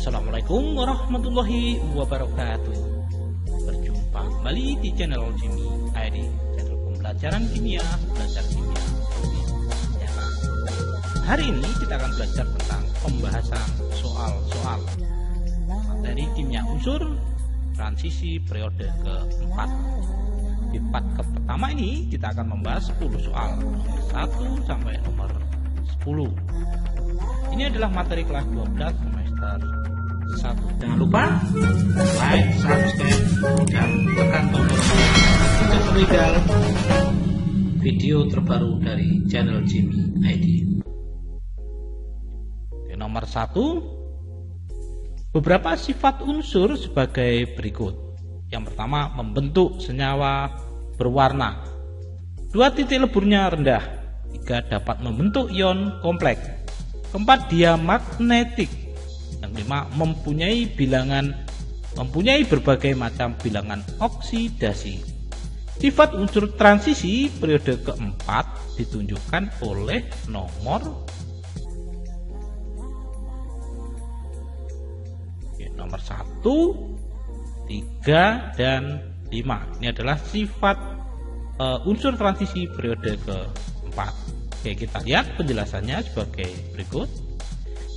Assalamualaikum warahmatullahi wabarakatuh. Berjumpa kembali di channel Jimmy ID, channel pembelajaran kimia, belajar kimia. Hari ini kita akan belajar tentang pembahasan soal-soal dari kimia unsur transisi periode keempat. Di part pertama ini kita akan membahas 10 soal, nomor 1 sampai nomor 10. Ini adalah materi kelas 12 semester 1. Jangan lupa like, subscribe, dan tekan tombol untuk melihat video terbaru dari channel Jimmy ID. Nomor 1, beberapa sifat unsur sebagai berikut. Yang pertama, membentuk senyawa berwarna. 2, titik leburnya rendah. 3, dapat membentuk ion kompleks. 4, dia magnetik. Yang 5, mempunyai berbagai macam bilangan oksidasi. Sifat unsur transisi periode keempat ditunjukkan oleh nomor 1, 3, dan 5. Ini adalah sifat unsur transisi periode keempat. Oke, kita lihat penjelasannya sebagai berikut.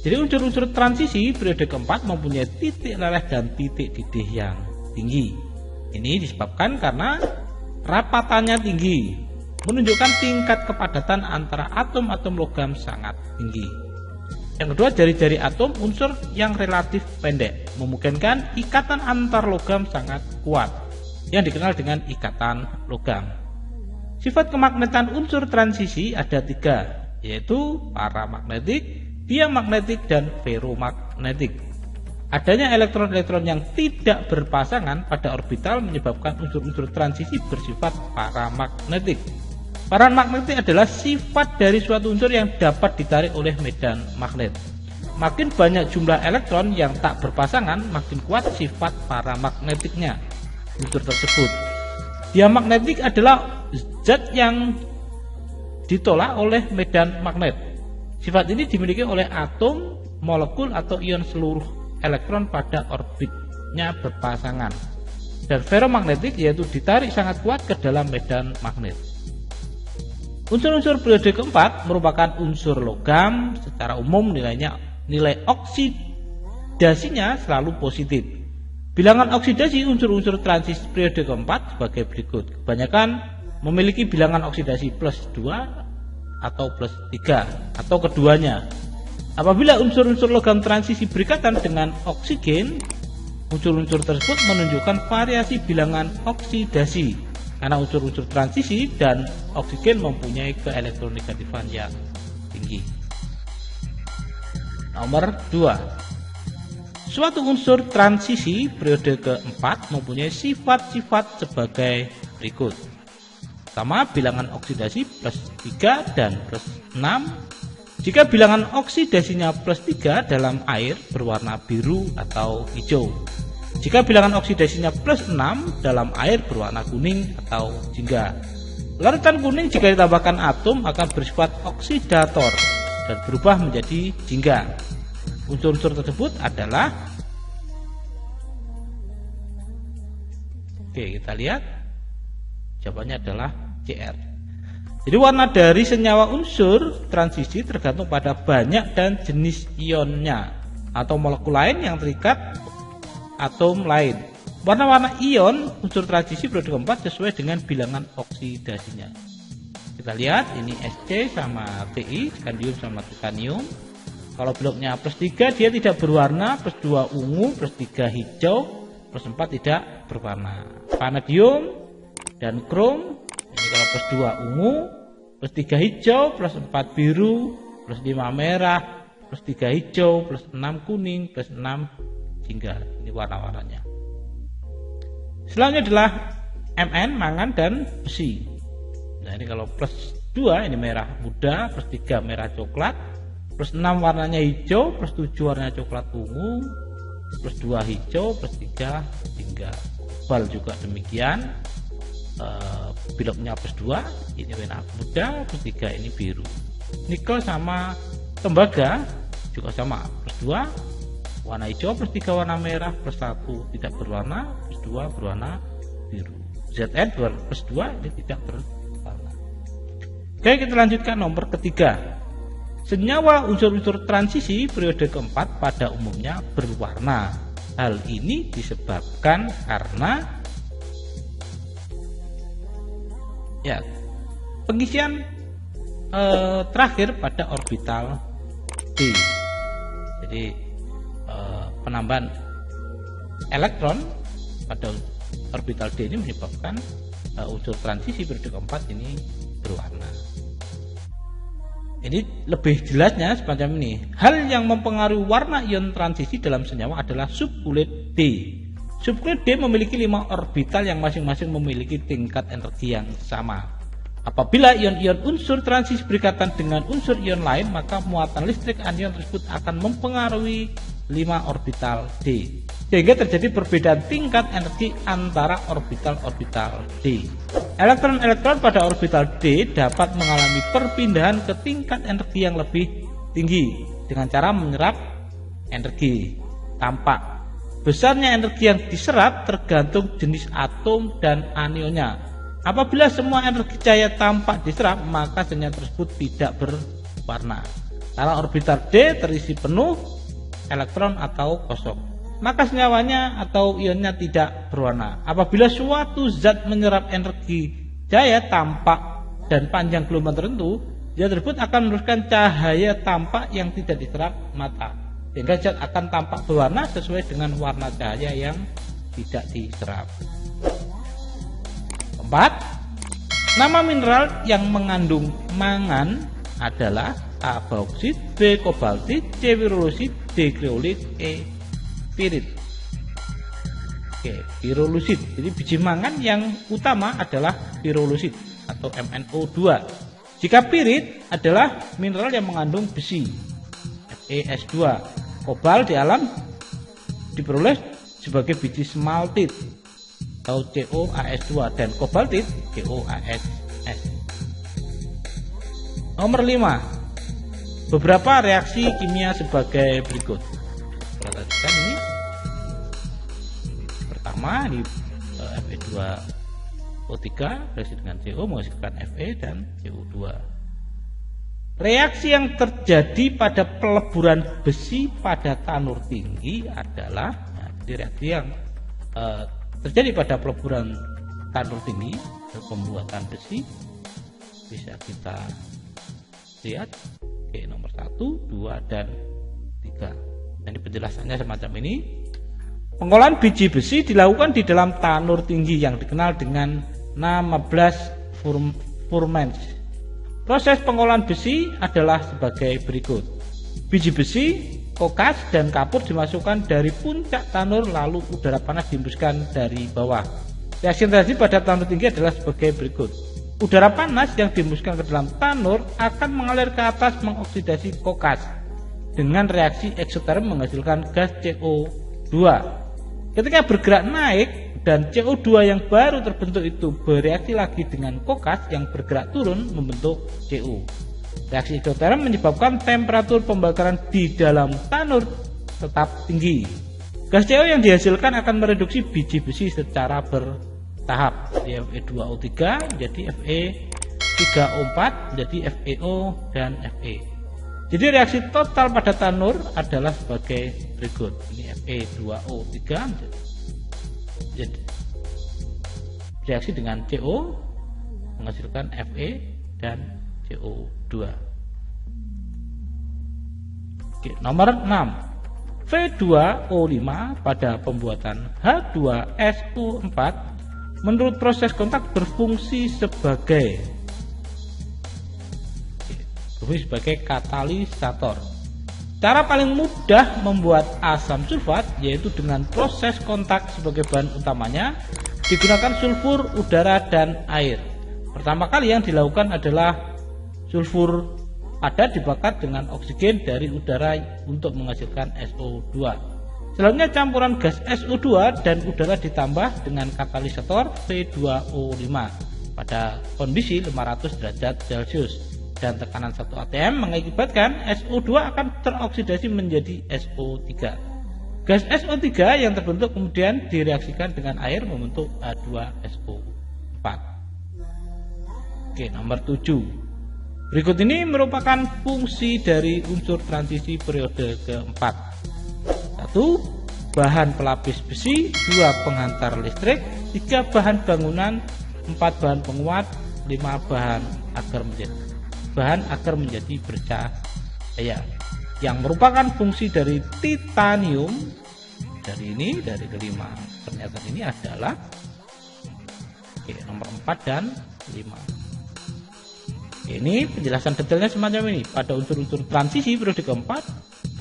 Jadi unsur-unsur transisi periode keempat mempunyai titik leleh dan titik didih yang tinggi. Ini disebabkan karena rapatannya tinggi, menunjukkan tingkat kepadatan antara atom-atom logam sangat tinggi. Yang kedua, jari-jari atom unsur yang relatif pendek, memungkinkan ikatan antar logam sangat kuat, yang dikenal dengan ikatan logam. Sifat kemagnetan unsur transisi ada 3, yaitu paramagnetik, diamagnetik, dan ferromagnetik. Adanya elektron-elektron yang tidak berpasangan pada orbital menyebabkan unsur-unsur transisi bersifat paramagnetik. Paramagnetik adalah sifat dari suatu unsur yang dapat ditarik oleh medan magnet. Makin banyak jumlah elektron yang tak berpasangan, makin kuat sifat paramagnetiknya unsur tersebut. Diamagnetik adalah zat yang ditolak oleh medan magnet. Sifat ini dimiliki oleh atom, molekul, atau ion seluruh elektron pada orbitnya berpasangan. Dan ferromagnetik yaitu ditarik sangat kuat ke dalam medan magnet. Unsur-unsur periode keempat merupakan unsur logam. Secara umum nilai oksidasinya selalu positif. Bilangan oksidasi unsur-unsur transisi periode keempat sebagai berikut. Kebanyakan memiliki bilangan oksidasi plus 2 atau plus 3 atau keduanya. Apabila unsur-unsur logam transisi berikatan dengan oksigen, unsur-unsur tersebut menunjukkan variasi bilangan oksidasi. Karena unsur-unsur transisi dan oksigen mempunyai keelektronegatifan yang tinggi. Nomor 2, suatu unsur transisi periode keempat mempunyai sifat-sifat sebagai berikut. Pertama, bilangan oksidasi plus 3 dan plus 6. Jika bilangan oksidasinya plus 3 dalam air berwarna biru atau hijau. Jika bilangan oksidasinya plus 6 dalam air berwarna kuning atau jingga. Larutan kuning jika ditambahkan atom akan bersifat oksidator dan berubah menjadi jingga. Unsur-unsur tersebut adalah, oke, kita lihat jawabannya adalah Cr. Jadi warna dari senyawa unsur transisi tergantung pada banyak dan jenis ionnya atau molekul lain yang terikat atom lain. Warna-warna ion unsur transisi periode keempat sesuai dengan bilangan oksidasinya. Kita lihat ini Sc sama Ti, scandium sama titanium. Kalau bloknya plus 3 dia tidak berwarna, plus 2 ungu, plus 3 hijau, plus 4 tidak berwarna. Vanadium dan krom, ini kalau plus 2 ungu, plus 3 hijau, plus 4 biru, plus 5 merah, plus 3 hijau, plus 6 kuning, plus 6 jingga. Ini warna-warnanya. Selanjutnya adalah Mn, mangan, dan besi. Nah, ini kalau plus 2 ini merah muda, plus 3 merah coklat, plus 6 warnanya hijau, plus 7 warnanya coklat ungu, plus 2 hijau, plus 3 jingga. Bal juga demikian. Biloknya plus 2, ini merah muda, plus 3 ini biru. Nikel sama tembaga juga sama, plus 2 warna hijau plus 3 warna merah plus 1 tidak berwarna plus 2 berwarna biru. Zn plus 2 ini tidak berwarna. Oke, kita lanjutkan nomor ketiga. Senyawa unsur-unsur transisi periode keempat pada umumnya berwarna. Hal ini disebabkan karena pengisian terakhir pada orbital D. Jadi penambahan elektron pada orbital D ini menyebabkan unsur transisi periode keempat ini berwarna. Ini lebih jelasnya semacam ini. Hal yang mempengaruhi warna ion transisi dalam senyawa adalah subkulit D. Subkulit D memiliki 5 orbital yang masing-masing memiliki tingkat energi yang sama. Apabila ion-ion unsur transisi berikatan dengan unsur ion lain, maka muatan listrik anion tersebut akan mempengaruhi 5 orbital D, sehingga terjadi perbedaan tingkat energi antara orbital-orbital D. Elektron-elektron pada orbital D dapat mengalami perpindahan ke tingkat energi yang lebih tinggi dengan cara menyerap energi. Tampak besarnya energi yang diserap tergantung jenis atom dan anionnya. Apabila semua energi cahaya tampak diserap, maka senyawa tersebut tidak berwarna. Karena orbital D terisi penuh elektron atau kosong, maka senyawanya atau ionnya tidak berwarna. Apabila suatu zat menyerap energi cahaya tampak dan panjang gelombang tertentu, zat tersebut akan meneruskan cahaya tampak yang tidak diserap mata, sehingga zat akan tampak berwarna sesuai dengan warna cahaya yang tidak diserap. 4. Nama mineral yang mengandung mangan adalah A. Bauksit, B. Kobaltit, C. Pirolusit, D. Kriolit, E. Pirit. Oke, pirolusit. Jadi biji mangan yang utama adalah pirolusit atau MnO2. Jika pirit adalah mineral yang mengandung besi, FeS2. Kobalt di alam diperoleh sebagai biji smaltit atau CoAs2 dan kobaltit CoAs. Nomor 5. Beberapa reaksi kimia sebagai berikut. Perhatikan ini. Pertama di Fe2O3 reaksi dengan CO menghasilkan Fe dan CO2. Reaksi yang terjadi pada peleburan besi pada tanur tinggi adalah reaksi yang terjadi pada peleburan tanur tinggi pembuatan besi. Bisa kita lihat nomor 1, 2, dan 3. Jadi penjelasannya semacam ini. Pengolahan biji besi dilakukan di dalam tanur tinggi yang dikenal dengan nama blast furnace. Proses pengolahan besi adalah sebagai berikut. Biji besi, kokas, dan kapur dimasukkan dari puncak tanur, lalu udara panas dihembuskan dari bawah. Reaksi yang terjadi pada tanur tinggi adalah sebagai berikut. Udara panas yang dihembuskan ke dalam tanur akan mengalir ke atas mengoksidasi kokas dengan reaksi eksoterm menghasilkan gas CO2. Ketika bergerak naik dan CO2 yang baru terbentuk itu bereaksi lagi dengan kokas yang bergerak turun membentuk CO. Reaksi eksoterm menyebabkan temperatur pembakaran di dalam tanur tetap tinggi. Gas CO yang dihasilkan akan mereduksi biji besi secara bertahap. Fe2O3 jadi Fe3O4 jadi FeO dan Fe. Jadi reaksi total pada tanur adalah sebagai berikut. Ini Fe2O3 jadi reaksi dengan CO menghasilkan Fe dan CO2. Oke, nomor 6. Fe2O5 pada pembuatan H2SO4 menurut proses kontak berfungsi sebagai katalisator. Cara paling mudah membuat asam sulfat yaitu dengan proses kontak sebagai bahan utamanya digunakan sulfur, udara, dan air. Pertama kali yang dilakukan adalah sulfur padat dibakar dengan oksigen dari udara untuk menghasilkan SO2. Selanjutnya campuran gas SO2 dan udara ditambah dengan katalisator Fe2O5 pada kondisi 500 derajat Celcius dan tekanan 1 atm mengakibatkan SO2 akan teroksidasi menjadi SO3. Gas SO3 yang terbentuk kemudian direaksikan dengan air membentuk H2SO4. Oke, nomor 7. Berikut ini merupakan fungsi dari unsur transisi periode keempat. 1. Bahan pelapis besi, 2. Penghantar listrik, 3. Bahan bangunan, 4. Bahan penguat, 5. Bahan agar menjadi bercahaya, yang merupakan fungsi dari titanium. Dari kelima pernyataan ini adalah nomor 4 dan 5. Ini penjelasan detailnya semacam ini. Pada unsur-unsur transisi periode keempat,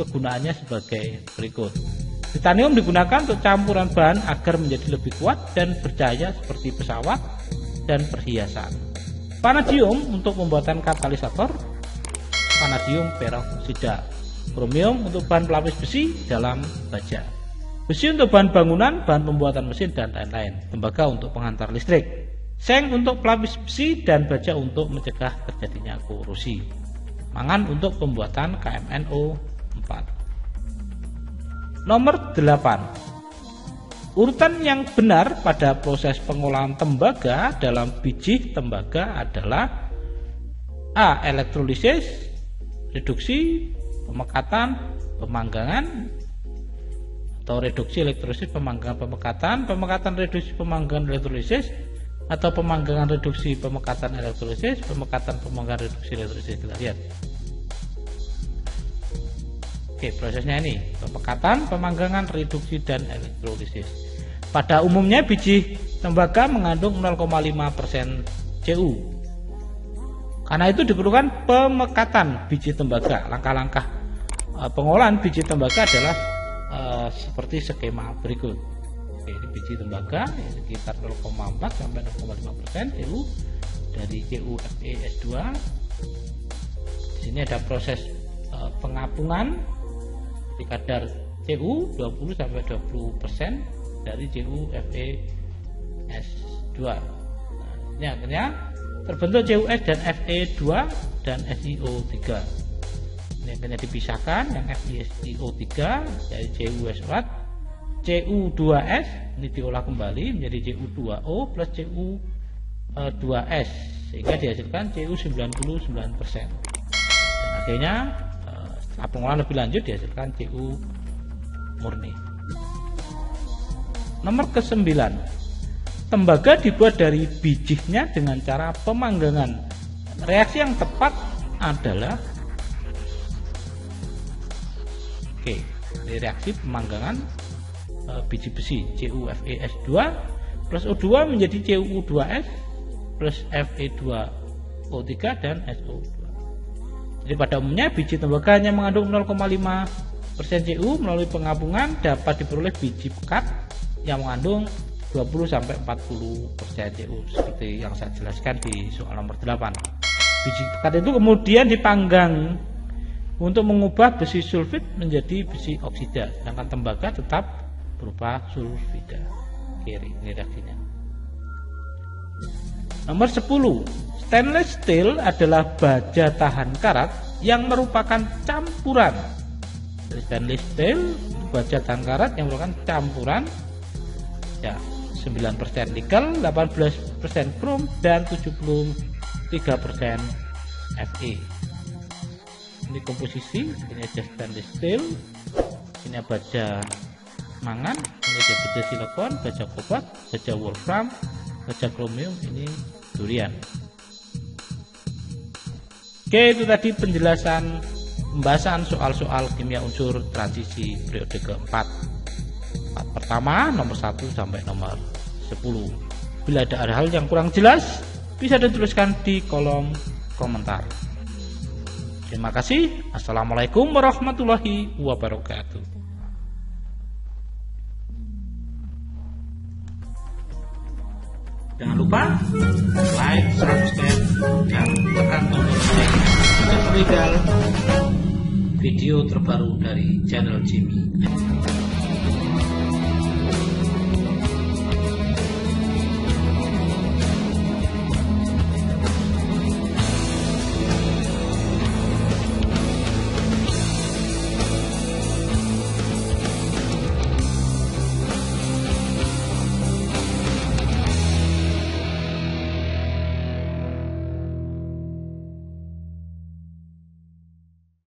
kegunaannya sebagai berikut. Titanium digunakan untuk campuran bahan agar menjadi lebih kuat dan bercahaya seperti pesawat dan perhiasan. Vanadium untuk pembuatan katalisator, vanadium peroksida. Kromium untuk bahan pelapis besi dalam baja. Besi untuk bahan bangunan, bahan pembuatan mesin, dan lain-lain. Tembaga untuk penghantar listrik. Seng untuk pelapis besi dan baja untuk mencegah terjadinya korosi. Mangan untuk pembuatan KMNO4. Nomor 8. Urutan yang benar pada proses pengolahan tembaga dalam biji tembaga adalah A. Elektrolisis, reduksi, pemekatan, pemanggangan, atau reduksi elektrolisis, pemanggangan, pemekatan, reduksi, pemanggangan, elektrolisis, atau pemanggangan, reduksi, pemekatan, elektrolisis, pemekatan, pemanggangan, reduksi, elektrolisis. Kita lihat. Oke, prosesnya ini pemekatan, pemanggangan, reduksi, dan elektrolisis. Pada umumnya biji tembaga mengandung 0,5% Cu. Karena itu diperlukan pemekatan biji tembaga. Langkah-langkah pengolahan biji tembaga adalah seperti skema berikut. Oke, ini biji tembaga sekitar 0,4 sampai 0,5% Cu dari CuFeS2. Di sini ada proses pengapungan di kadar Cu 20 sampai 20% dari CuFeS2. Nah, ini akhirnya terbentuk CuS dan Fe2 dan SiO3. Ini akhirnya dipisahkan, yang FeSiO3 dari CuS4, Cu2S ini diolah kembali menjadi Cu2O plus Cu2S sehingga dihasilkan Cu99%. Dan akhirnya setelah pengolahan lebih lanjut dihasilkan Cu murni. Nomor ke-9. Tembaga dibuat dari bijinya dengan cara pemanggangan. Reaksi yang tepat adalah reaksi pemanggangan biji besi CuFeS2 plus O2 menjadi Cu2S plus Fe2O3 dan SO2. Jadi pada umumnya biji tembaga hanya mengandung 0,5% Cu. Melalui pengapungan dapat diperoleh biji pekat yang mengandung 20-40% Cu seperti yang saya jelaskan di soal nomor 8. Biji pekat itu kemudian dipanggang untuk mengubah besi sulfit menjadi besi oksida, sedangkan tembaga tetap berupa sulfida. Kiri ini reaksinya. Nomor 10. Stainless steel adalah baja tahan karat yang merupakan campuran. Stainless steel baja tahan karat yang merupakan campuran 9% nikel, 18% krom, dan 73% Fe. Ini komposisi, ini ada stainless steel, ini baja mangan, ini ada baja silikon, baja kobalt, baja wolfram, baja kromium, ini durian. Oke, itu tadi penjelasan pembahasan soal-soal kimia unsur transisi periode keempat. Part pertama nomor 1 sampai nomor 10. Bila ada hal yang kurang jelas, bisa dituliskan di kolom komentar. Terima kasih. Assalamualaikum warahmatullahi wabarakatuh. Jangan lupa like, subscribe, dan tekan tombol lonceng untuk mendapat video terbaru dari channel Jimmy.